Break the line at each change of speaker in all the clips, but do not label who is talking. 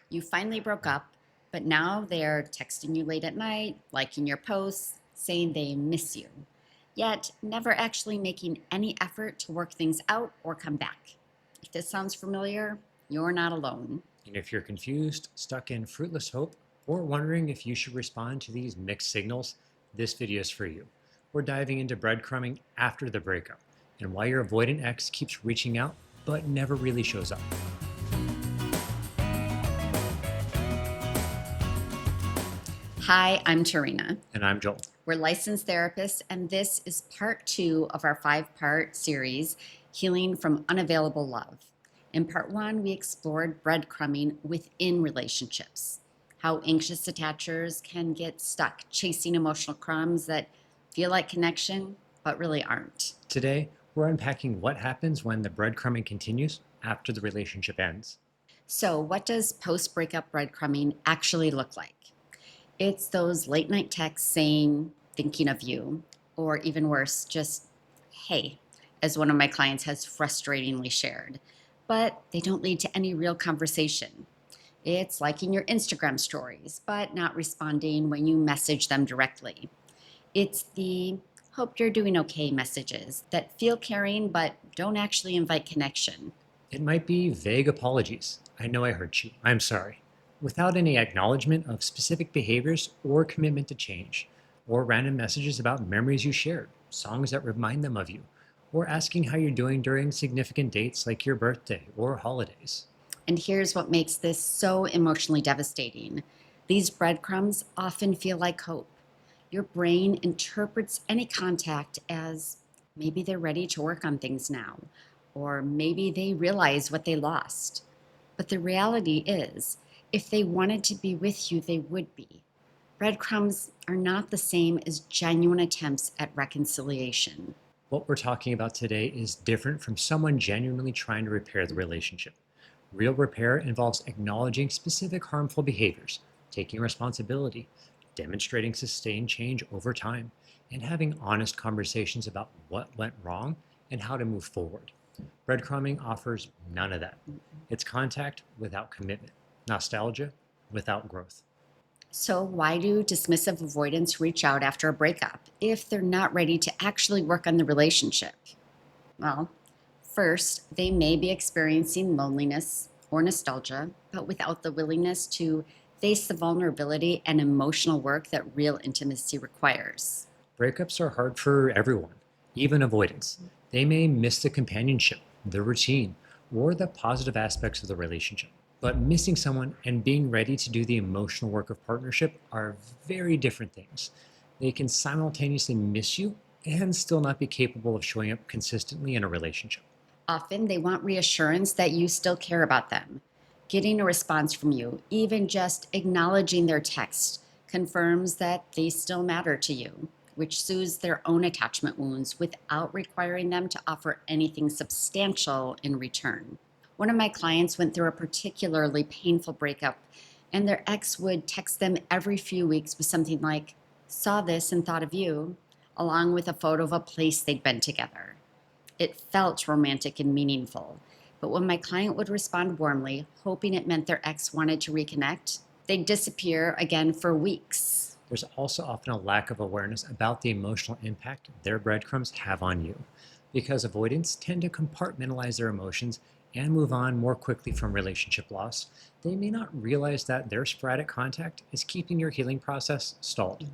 You finally broke up, but now they're texting you late at night, liking your posts, saying they miss you, yet never actually making any effort to work things out or come back. If this sounds familiar, you're not alone.
And if you're confused, stuck in fruitless hope, or wondering if you should respond to these mixed signals, this video is for you. We're diving into breadcrumbing after the breakup and why your avoidant ex keeps reaching out but never really shows up.
Hi, I'm Tehrina.
And I'm Joel.
We're licensed therapists, and this is part 2 of our 5-part series, Healing from Unavailable Love. In part 1, we explored breadcrumbing within relationships, how anxious attachers can get stuck chasing emotional crumbs that feel like connection, but really aren't.
Today, we're unpacking what happens when the breadcrumbing continues after the relationship ends.
So, what does post-breakup breadcrumbing actually look like? It's those late night texts saying, thinking of you, or even worse, just, hey, as one of my clients has frustratingly shared, but they don't lead to any real conversation. It's liking your Instagram stories, but not responding when you message them directly. It's the hope you're doing okay messages that feel caring but don't actually invite connection.
It might be vague apologies. I know I hurt you. I'm sorry. Without any acknowledgement of specific behaviors or commitment to change, or random messages about memories you shared, songs that remind them of you, or asking how you're doing during significant dates like your birthday or holidays.
And here's what makes this so emotionally devastating. These breadcrumbs often feel like hope. Your brain interprets any contact as maybe they're ready to work on things now, or maybe they realize what they lost. But the reality is, if they wanted to be with you, they would be. Breadcrumbs are not the same as genuine attempts at reconciliation.
What we're talking about today is different from someone genuinely trying to repair the relationship. Real repair involves acknowledging specific harmful behaviors, taking responsibility, demonstrating sustained change over time, and having honest conversations about what went wrong and how to move forward. Breadcrumbing offers none of that. It's contact without commitment, nostalgia without growth.
So, why do dismissive avoidants reach out after a breakup if they're not ready to actually work on the relationship? Well, first, they may be experiencing loneliness or nostalgia, but without the willingness to face the vulnerability and emotional work that real intimacy requires.
Breakups are hard for everyone, even avoidants. They may miss the companionship, the routine, or the positive aspects of the relationship. But missing someone and being ready to do the emotional work of partnership are very different things. They can simultaneously miss you and still not be capable of showing up consistently in a relationship.
Often, they want reassurance that you still care about them. Getting a response from you, even just acknowledging their text, confirms that they still matter to you, which soothes their own attachment wounds without requiring them to offer anything substantial in return. One of my clients went through a particularly painful breakup, and their ex would text them every few weeks with something like, saw this and thought of you, along with a photo of a place they'd been together. It felt romantic and meaningful, but when my client would respond warmly, hoping it meant their ex wanted to reconnect, they'd disappear again for weeks.
There's also often a lack of awareness about the emotional impact their breadcrumbs have on you, because avoidants tend to compartmentalize their emotions and move on more quickly from relationship loss. They may not realize that their sporadic contact is keeping your healing process stalled.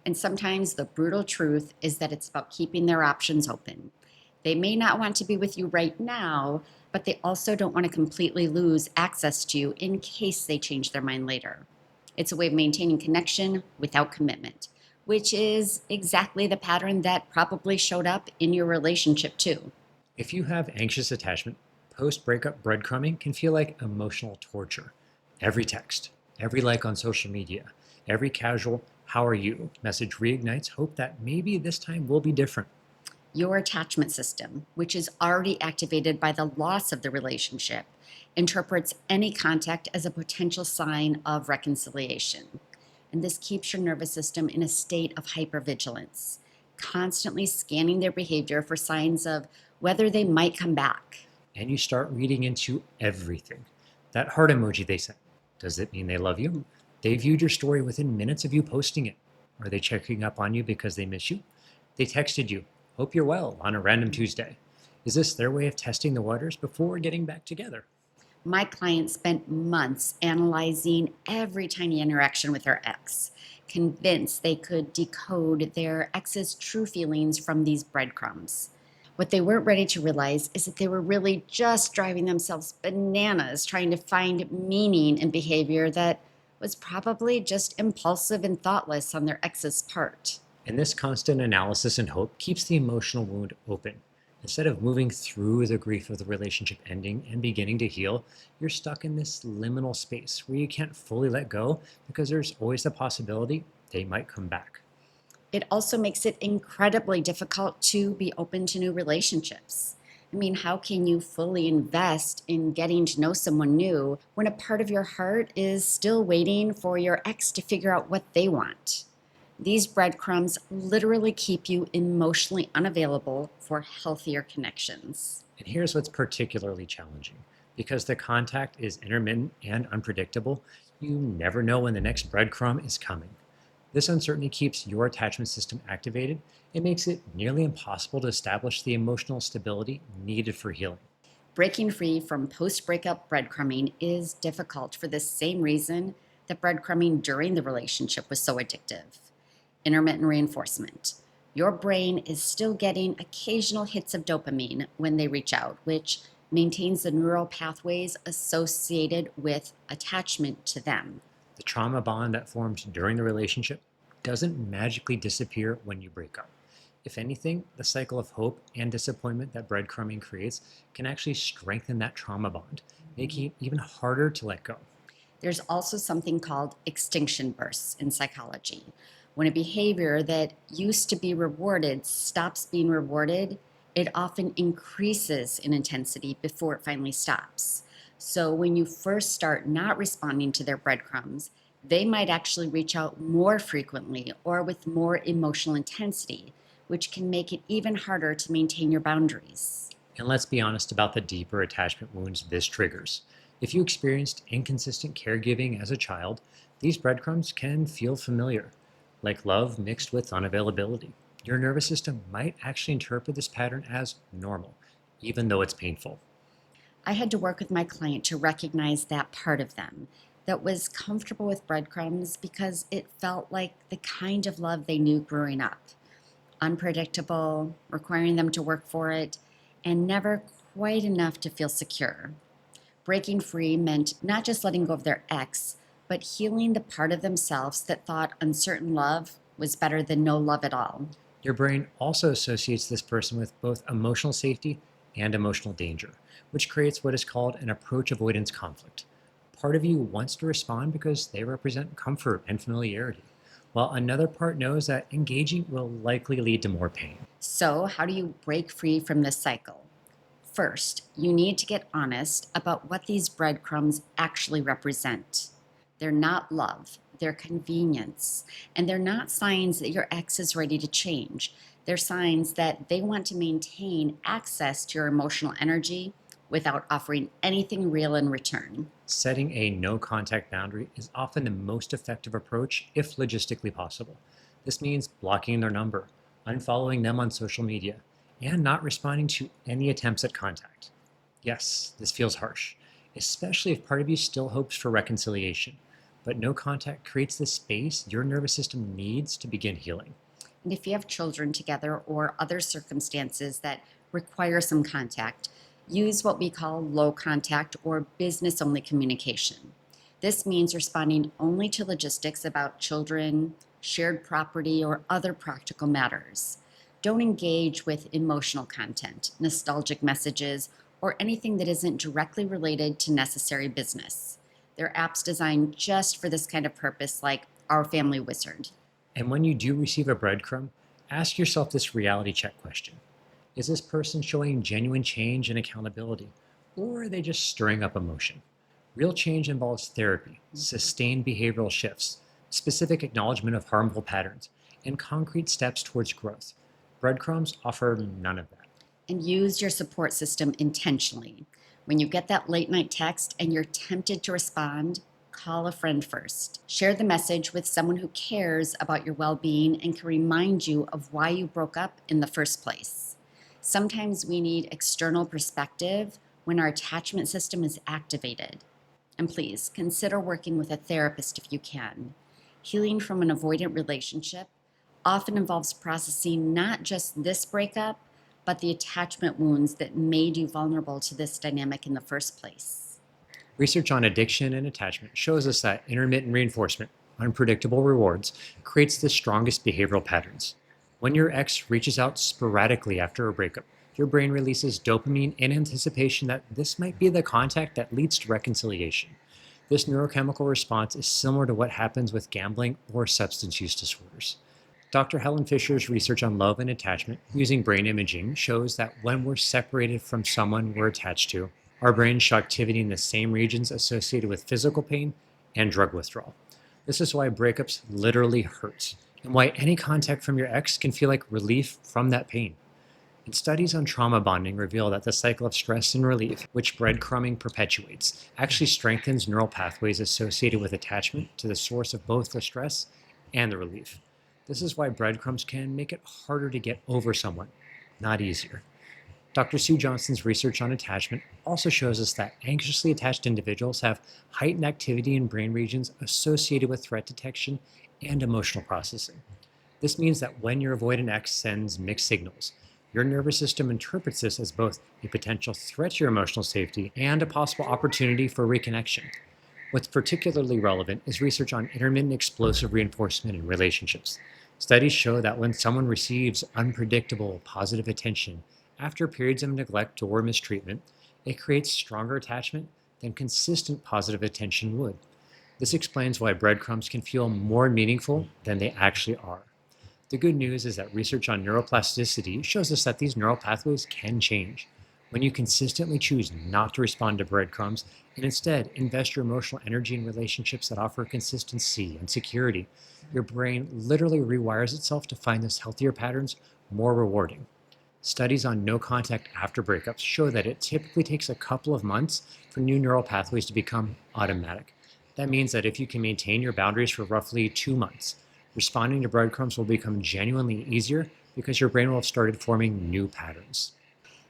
And sometimes the brutal truth is that it's about keeping their options open. They may not want to be with you right now, but they also don't want to completely lose access to you in case they change their mind later. It's a way of maintaining connection without commitment, which is exactly the pattern that probably showed up in your relationship too.
If you have anxious attachment, post-breakup breadcrumbing can feel like emotional torture. Every text, every like on social media, every casual "how are you" message reignites hope that maybe this time will be different.
Your attachment system, which is already activated by the loss of the relationship, interprets any contact as a potential sign of reconciliation. And this keeps your nervous system in a state of hypervigilance, constantly scanning their behavior for signs of whether they might come back.
And you start reading into everything. That heart emoji they sent, Does it mean they love you? They viewed your story within minutes of you posting it. Are they checking up on you because they miss you? They texted you, hope you're well, on a random Tuesday. Is this their way of testing the waters before getting back together?
My client spent months analyzing every tiny interaction with their ex, convinced they could decode their ex's true feelings from these breadcrumbs. What they weren't ready to realize is that they were really just driving themselves bananas trying to find meaning in behavior that was probably just impulsive and thoughtless on their ex's part.
And this constant analysis and hope keeps the emotional wound open. Instead of moving through the grief of the relationship ending and beginning to heal, you're stuck in this liminal space where you can't fully let go because there's always the possibility they might come back.
It also makes it incredibly difficult to be open to new relationships. I mean, how can you fully invest in getting to know someone new when a part of your heart is still waiting for your ex to figure out what they want? These breadcrumbs literally keep you emotionally unavailable for healthier connections.
And here's what's particularly challenging. Because the contact is intermittent and unpredictable, you never know when the next breadcrumb is coming. This uncertainty keeps your attachment system activated and makes it nearly impossible to establish the emotional stability needed for healing.
Breaking free from post-breakup breadcrumbing is difficult for the same reason that breadcrumbing during the relationship was so addictive. Intermittent reinforcement. Your brain is still getting occasional hits of dopamine when they reach out, which maintains the neural pathways associated with attachment to them.
The trauma bond that forms during the relationship doesn't magically disappear when you break up. If anything, the cycle of hope and disappointment that breadcrumbing creates can actually strengthen that trauma bond, making it even harder to let go.
There's also something called extinction bursts in psychology. When a behavior that used to be rewarded stops being rewarded, it often increases in intensity before it finally stops. So when you first start not responding to their breadcrumbs, they might actually reach out more frequently or with more emotional intensity, which can make it even harder to maintain your boundaries.
And let's be honest about the deeper attachment wounds this triggers. If you experienced inconsistent caregiving as a child, these breadcrumbs can feel familiar, like love mixed with unavailability. Your nervous system might actually interpret this pattern as normal, even though it's painful.
I had to work with my client to recognize that part of them that was comfortable with breadcrumbs because it felt like the kind of love they knew growing up. Unpredictable, requiring them to work for it, and never quite enough to feel secure. Breaking free meant not just letting go of their ex, but healing the part of themselves that thought uncertain love was better than no love at all.
Your brain also associates this person with both emotional safety and emotional danger, which creates what is called an approach avoidance conflict. Part of you wants to respond because they represent comfort and familiarity, while another part knows that engaging will likely lead to more pain.
So, how do you break free from this cycle? First, you need to get honest about what these breadcrumbs actually represent. They're not love, they're convenience, and they're not signs that your ex is ready to change. They're signs that they want to maintain access to your emotional energy without offering anything real in return.
Setting a no contact boundary is often the most effective approach if logistically possible. This means blocking their number, unfollowing them on social media, and not responding to any attempts at contact. Yes, this feels harsh, especially if part of you still hopes for reconciliation, but no contact creates the space your nervous system needs to begin healing.
And if you have children together or other circumstances that require some contact, use what we call low contact or business only communication. This means responding only to logistics about children, shared property, or other practical matters. Don't engage with emotional content, nostalgic messages, or anything that isn't directly related to necessary business. There are apps designed just for this kind of purpose, like Our Family Wizard.
And when you do receive a breadcrumb, ask yourself this reality check question. Is this person showing genuine change and accountability, or are they just stirring up emotion? Real change involves therapy, sustained behavioral shifts, specific acknowledgement of harmful patterns, and concrete steps towards growth. Breadcrumbs offer none of that.
And use your support system intentionally. When you get that late night text and you're tempted to respond, Call a friend first. Share the message with someone who cares about your well-being and can remind you of why you broke up in the first place. Sometimes we need external perspective when our attachment system is activated. And please consider working with a therapist if you can. Healing from an avoidant relationship often involves processing not just this breakup, but the attachment wounds that made you vulnerable to this dynamic in the first place.
Research on addiction and attachment shows us that intermittent reinforcement, unpredictable rewards, creates the strongest behavioral patterns. When your ex reaches out sporadically after a breakup, your brain releases dopamine in anticipation that this might be the contact that leads to reconciliation. This neurochemical response is similar to what happens with gambling or substance use disorders. Dr. Helen Fisher's research on love and attachment using brain imaging shows that when we're separated from someone we're attached to, our brains show activity in the same regions associated with physical pain and drug withdrawal. This is why breakups literally hurt, and why any contact from your ex can feel like relief from that pain. And studies on trauma bonding reveal that the cycle of stress and relief, which breadcrumbing perpetuates, actually strengthens neural pathways associated with attachment to the source of both the stress and the relief. This is why breadcrumbs can make it harder to get over someone, not easier. Dr. Sue Johnston's research on attachment also shows us that anxiously attached individuals have heightened activity in brain regions associated with threat detection and emotional processing. This means that when your avoidant ex sends mixed signals, your nervous system interprets this as both a potential threat to your emotional safety and a possible opportunity for reconnection. What's particularly relevant is research on intermittent explosive reinforcement in relationships. Studies show that when someone receives unpredictable, positive attention after periods of neglect or mistreatment, it creates stronger attachment than consistent positive attention would. This explains why breadcrumbs can feel more meaningful than they actually are. The good news is that research on neuroplasticity shows us that these neural pathways can change. When you consistently choose not to respond to breadcrumbs and instead invest your emotional energy in relationships that offer consistency and security, your brain literally rewires itself to find those healthier patterns more rewarding. Studies on no contact after breakups show that it typically takes a couple of months for new neural pathways to become automatic. That means that if you can maintain your boundaries for roughly 2 months, responding to breadcrumbs will become genuinely easier because your brain will have started forming new patterns.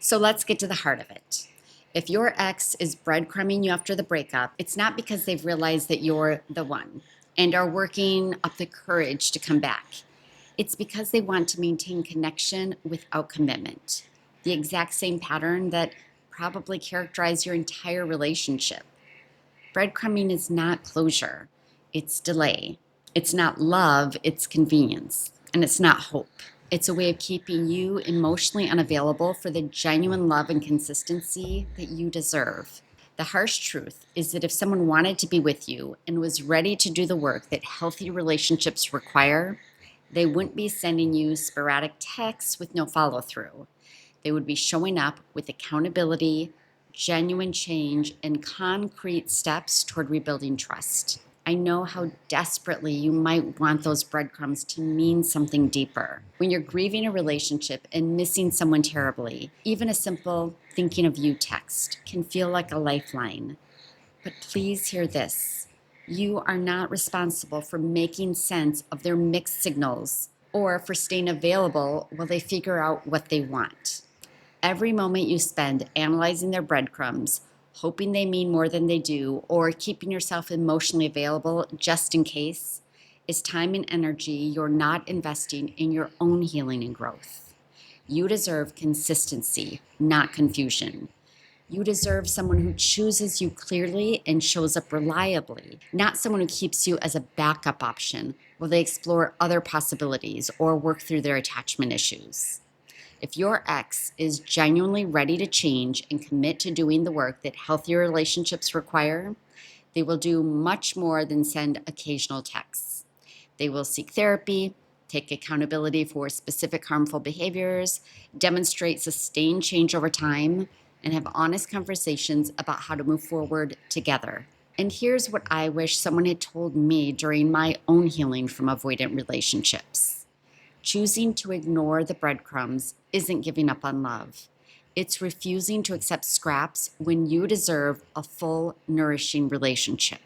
So let's get to the heart of it. If your ex is breadcrumbing you after the breakup, it's not because they've realized that you're the one and are working up the courage to come back. It's because they want to maintain connection without commitment. The exact same pattern that probably characterized your entire relationship. Breadcrumbing is not closure, it's delay. It's not love, it's convenience. And it's not hope. It's a way of keeping you emotionally unavailable for the genuine love and consistency that you deserve. The harsh truth is that if someone wanted to be with you and was ready to do the work that healthy relationships require, they wouldn't be sending you sporadic texts with no follow through. They would be showing up with accountability, genuine change, and concrete steps toward rebuilding trust. I know how desperately you might want those breadcrumbs to mean something deeper. When you're grieving a relationship and missing someone terribly, even a simple thinking of you text can feel like a lifeline. But please hear this. You are not responsible for making sense of their mixed signals or for staying available while they figure out what they want. Every moment you spend analyzing their breadcrumbs, hoping they mean more than they do, or keeping yourself emotionally available just in case, is time and energy you're not investing in your own healing and growth. You deserve consistency, not confusion. You deserve someone who chooses you clearly and shows up reliably, not someone who keeps you as a backup option while they explore other possibilities or work through their attachment issues. If your ex is genuinely ready to change and commit to doing the work that healthier relationships require, they will do much more than send occasional texts. They will seek therapy, take accountability for specific harmful behaviors, demonstrate sustained change over time, and have honest conversations about how to move forward together. And here's what I wish someone had told me during my own healing from avoidant relationships. Choosing to ignore the breadcrumbs isn't giving up on love. It's refusing to accept scraps when you deserve a full, nourishing relationship.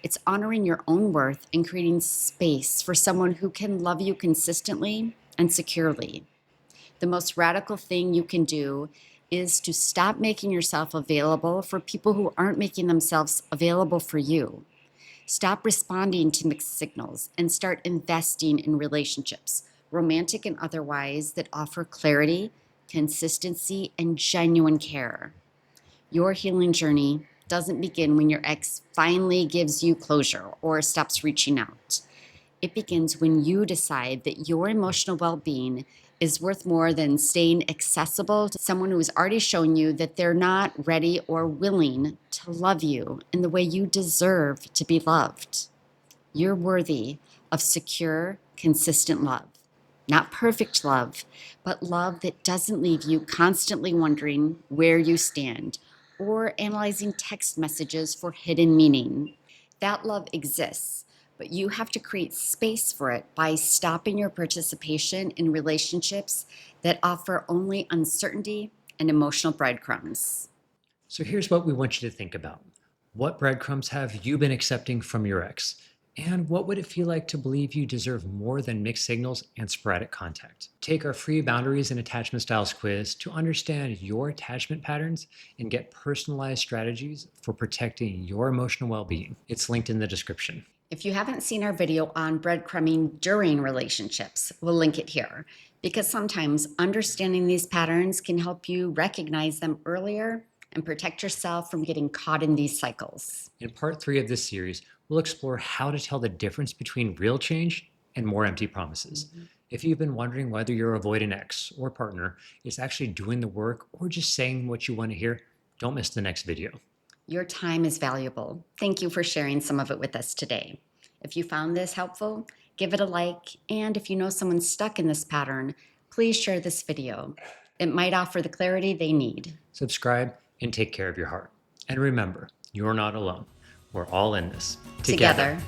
It's honoring your own worth and creating space for someone who can love you consistently and securely. The most radical thing you can do is to stop making yourself available for people who aren't making themselves available for you. Stop responding to mixed signals and start investing in relationships, romantic and otherwise, that offer clarity, consistency, and genuine care. Your healing journey doesn't begin when your ex finally gives you closure or stops reaching out. It begins when you decide that your emotional well being is worth more than staying accessible to someone who has already shown you that they're not ready or willing to love you in the way you deserve to be loved. You're worthy of secure, consistent love. Not perfect love, but love that doesn't leave you constantly wondering where you stand or analyzing text messages for hidden meaning. That love exists, but you have to create space for it by stopping your participation in relationships that offer only uncertainty and emotional breadcrumbs.
So here's what we want you to think about. What breadcrumbs have you been accepting from your ex? And what would it feel like to believe you deserve more than mixed signals and sporadic contact? Take our free boundaries and attachment styles quiz to understand your attachment patterns and get personalized strategies for protecting your emotional well being. It's linked in the description.
If you haven't seen our video on breadcrumbing during relationships, we'll link it here, because sometimes understanding these patterns can help you recognize them earlier and protect yourself from getting caught in these cycles.
In part 3 of this series, we'll explore how to tell the difference between real change and more empty promises. If you've been wondering whether your avoidant ex or partner is actually doing the work or just saying what you want to hear, don't miss the next video.
Your time is valuable. Thank you for sharing some of it with us today. If you found this helpful, give it a like, and if you know someone stuck in this pattern, please share this video. It might offer the clarity they need.
Subscribe and take care of your heart. And remember, you're not alone. We're all in this
Together.